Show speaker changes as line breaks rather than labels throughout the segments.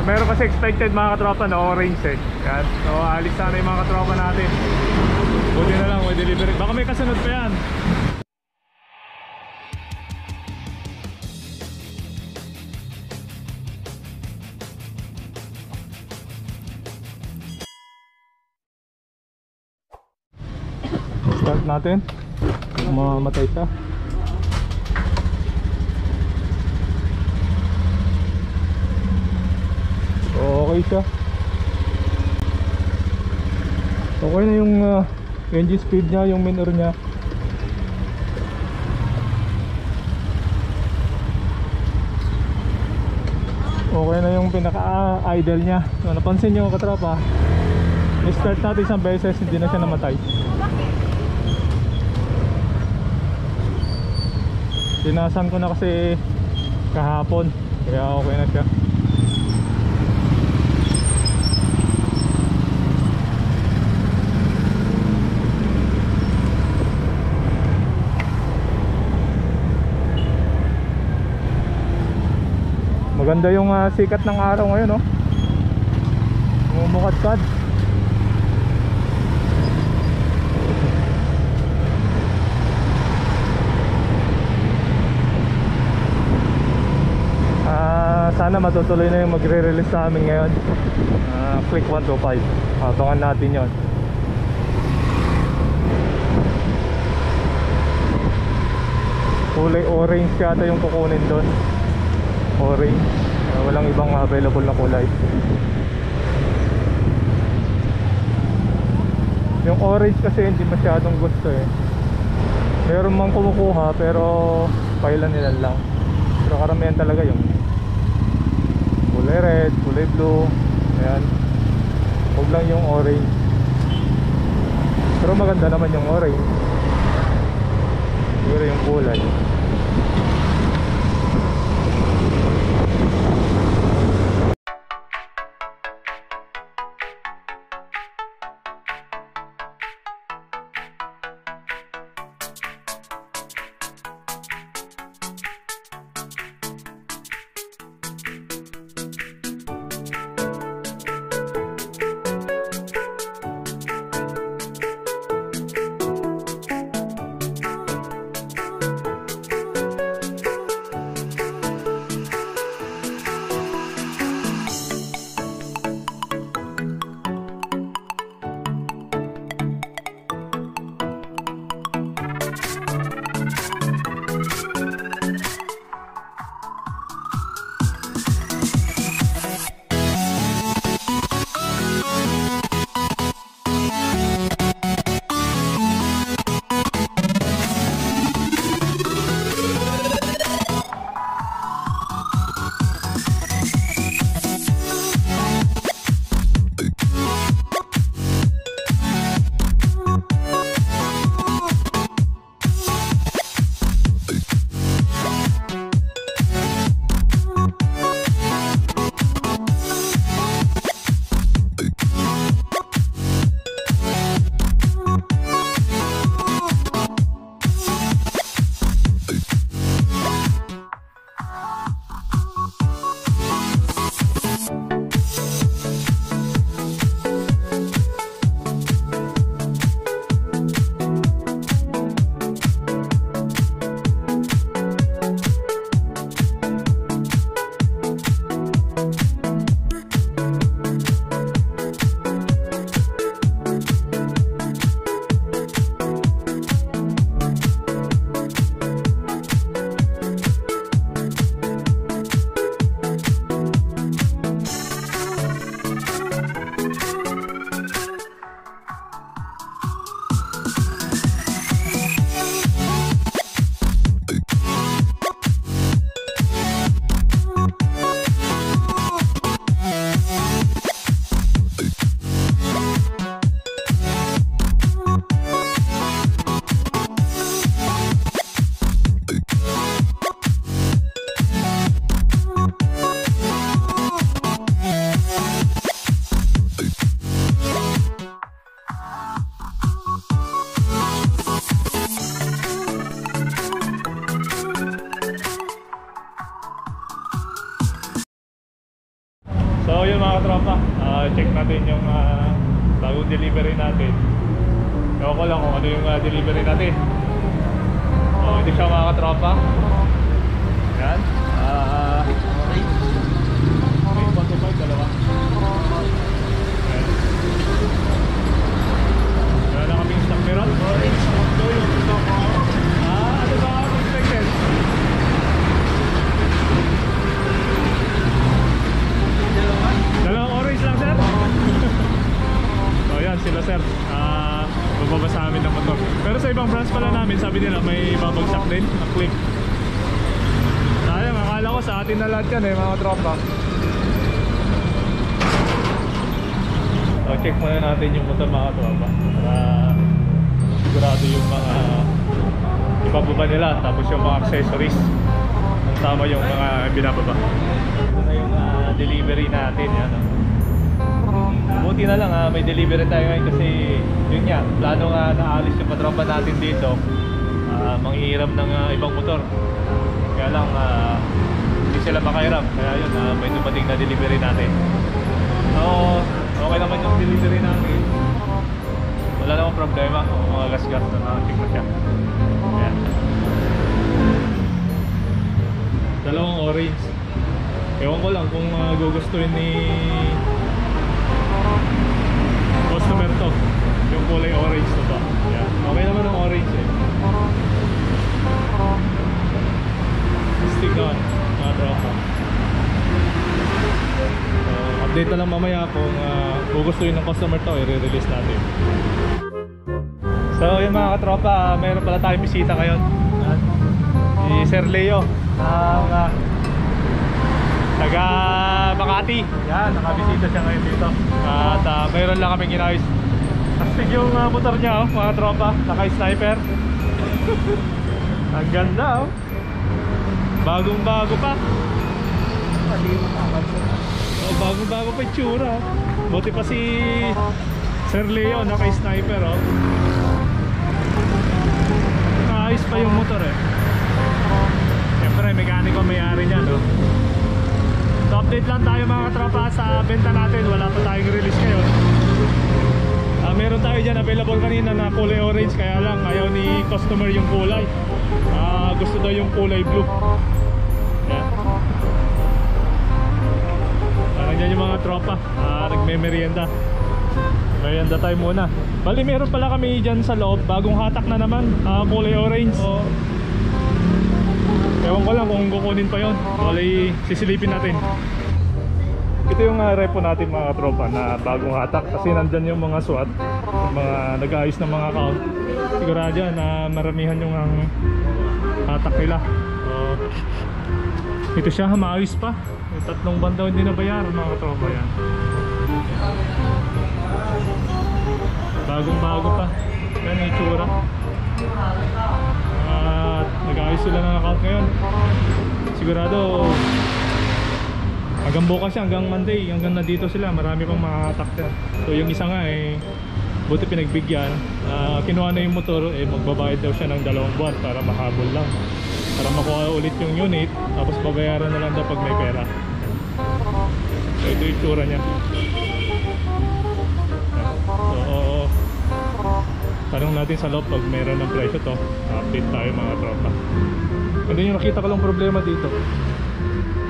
Meron kasi expected mga katropa na orange eh. Yan. So alis sana yung mga katropa natin. Buti na lang may delivery. Baka may kasunod pa yan. Start natin. Mamatay siya. Okay siya. Okay na yung engine speed niya, yung minor niya. Okay na yung pinaka-idle niya. So, napansin nyo katropa, i-start natin isang beses, hindi na siya namatay. Tinasan ko na kasi kahapon, kaya okay na siya. Maganda yung sikat ng araw ngayon, no? Mumukadkad. Sana matutuloy na yung magre-release sa amin ngayon. Click 125. Abangan natin yon. Kulay orange yata yung kukunin doon. Orange. Walang ibang available na kulay. Yung orange kasi hindi masyadong gusto eh. Meron mang kumukuha pero pailan-ilan lang. Pero karamihan talaga yung kulay red, kulay blue. Ayan. Huwag lang yung orange. Pero maganda naman yung orange. Siguro yung kulay. yun mga katropa, check natin yung bagong delivery natin. Ewan ko lang kung ano yung delivery natin. Ito siya mga katropa. Yan. May 125, dalawa. Yan. Wala na kaming stock meron. Ano ba ako expected? Dalawang orange lang, sir? So yan sila, sir. Bababa sa amin ng motor. Pero sa ibang branch pala namin, sabi nila may babagsak din na click. Sayang, akala ko sa atin na lahat yan mga tropa. So check muna natin yung motor mga tropa para sigurado yung mga ibababa nila, tapos yung mga accessories ang tama yung mga binababa. Ito na yung delivery natin yan. Buti na lang may delivery tayo ngayon kasi yun nga, plano nga naalis yung patropa natin dito, manghihiram ng ibang motor. Kaya lang hindi sila makahiram, kaya yun may dumating na delivery natin. So okay naman yung delivery natin, wala namang problema, mga gas-gas na check na siya. Ayan. Dalawang orange. Ewan ko lang kung gugustuhin ni customer to, yung kulay orange to ba. Yeah. Okay naman ang orange Stick on mga tropa. Update na lang mamaya kung gugustuhin ng customer to, i-release natin. So yun mga katropa, mayroon pala tayong bisita ngayon. Si Sir Leo taga Makati. Yan, nakabisita siya ngayon dito. At mayroon lang kaming inayos. Astig yung motor niya mga tropa, naka-sniper. Ang ganda bagong bago pa. Bagong bago pa yung tsura. Buti pa si Sir Leo naka-sniper Naayos pa yung motor Siyempre mekaniko may-ari niya So update lang tayo mga tropa sa benta natin. Wala pa tayong release ngayon. Meron tayo dyan available kanina na kulay orange, kaya lang ayaw ni customer yung kulay. Gusto daw yung kulay blue. Yan. Dyan yung mga tropa nagme-merienda. Merienda tayo muna. Bali meron pala kami dyan sa loob, bagong hatak na naman, kulay orange. Ewan ko lang kung kukunin pa yun. Bali sisilipin natin. Ito yung repo natin mga tropa na bagong hatak, kasi nandyan yung mga SWAT, yung mga nag-aayos ng mga account. Sigurado yan na maramihan yung hatak nila. Ito siya, maayos pa. Yung 3 buwan daw hindi nabayaran mga tropa yan. Bagong bago pa. Yan yung itsura. Nag-aayos sila ng account ngayon. Sigurado hanggang bukas siya, hanggang Monday, hanggang na dito sila, marami pang makatak yan. So yung isa nga buti pinagbigyan, kinuha na yung motor, magbabayad daw siya ng 2 buwan para mahabol lang, para makuha ulit yung unit, tapos babayaran na lang daw pag may pera. So ito yung tsura niya. So tanong natin sa loob pag mayroon ng presyo to. Update tayo mga tropa. And then yung nakita ko lang problema dito,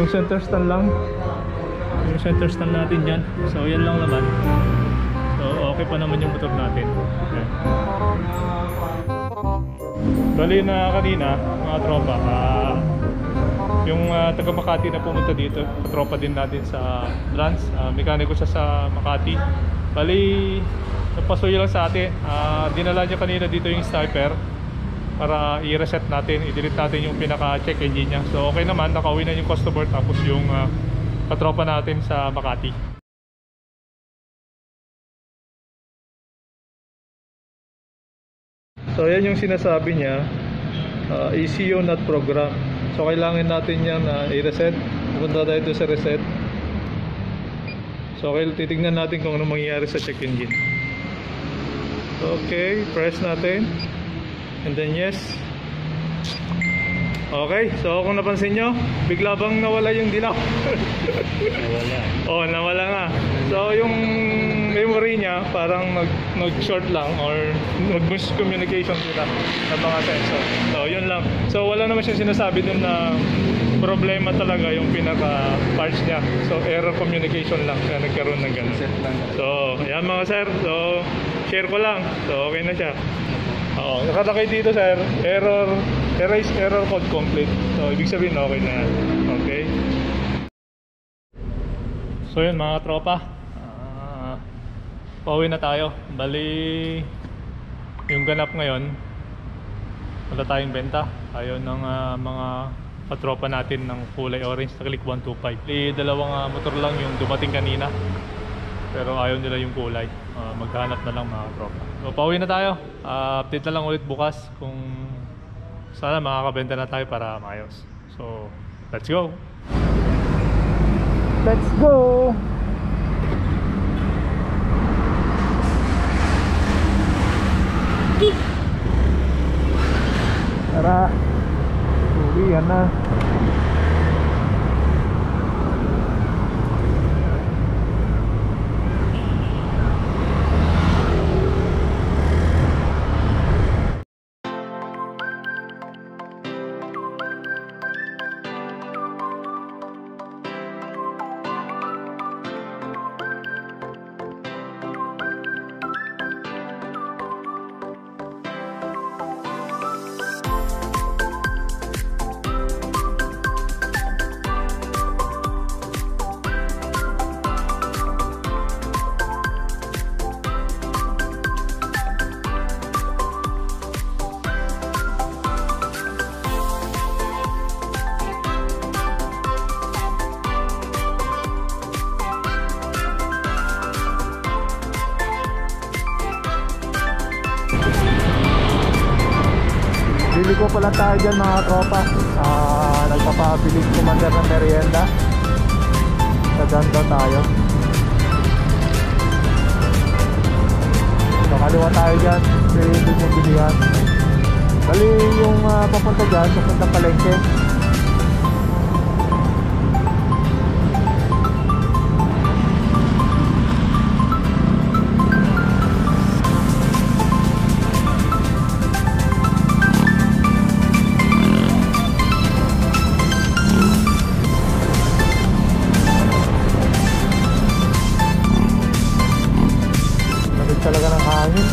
yung center stand lang, yung center stand natin dyan. So yan lang naman. So okay pa naman yung motor natin. Okay. Bali na kanina mga tropa, yung taga Makati na pumunta dito, katropa din natin sa branch, mekaniko siya sa Makati. Bali napasuyo lang sa atin, dinala niya kanina dito yung sniper para i-reset natin, i-delete natin yung pinaka-check engine niya. So okay naman, nakauwi na yung customer, tapos yung katropa natin sa Makati. So yan yung sinasabi niya, ECU not program. So kailangan natin yan i-reset. Pupunta tayo sa reset. So okay, titignan natin kung ano mangyayari sa check engine. Okay, press natin. And then yes. Okay, so kung napansin nyo, bigla bang nawala yung dilaw?
Nawala.
Oh, nawala nga. So yung memory niya parang nag-short lang or nag-miscommunication sila ng mga sensor. So yun lang. So wala naman siya sinasabi dun na problema talaga yung pinaka parts niya. So error communication lang kaya nagkaroon ng ganun.
Set lang.
So yan mga sir. So share ko lang. So okay na siya. Oo, nakalagay dito sir, erase error code complete. So ibig sabihin okay na yan. Okay. So yun mga tropa, pauwi na tayo. Bali yung ganap ngayon, wala tayong benta. Ayaw ng mga katropa natin ng kulay orange na Click 125. Dalawang motor lang yung dumating kanina, pero ayaw nila yung kulay. Maghanap na lang mga tropa. So pauwi na tayo. Update na lang ulit bukas kung sana makakabenta na tayo para maayos. So let's go. Let's go. Tara, uwihan na. Bili ko pala tayo dyan mga tropa. Nagpapabilis commander ng merienda. Sa dyan daw tayo. So kaliwa tayo dyan. Doon yung bilihan. Bali yung papunta dyan, papuntang palengke. Talaga ng hangin.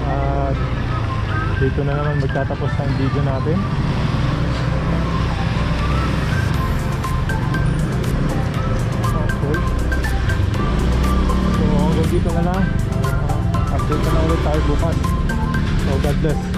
At dito na naman magtatapos ang video natin. Okay. So hanggang dito na lang. Update na lang ulit tayo bukas. So God bless.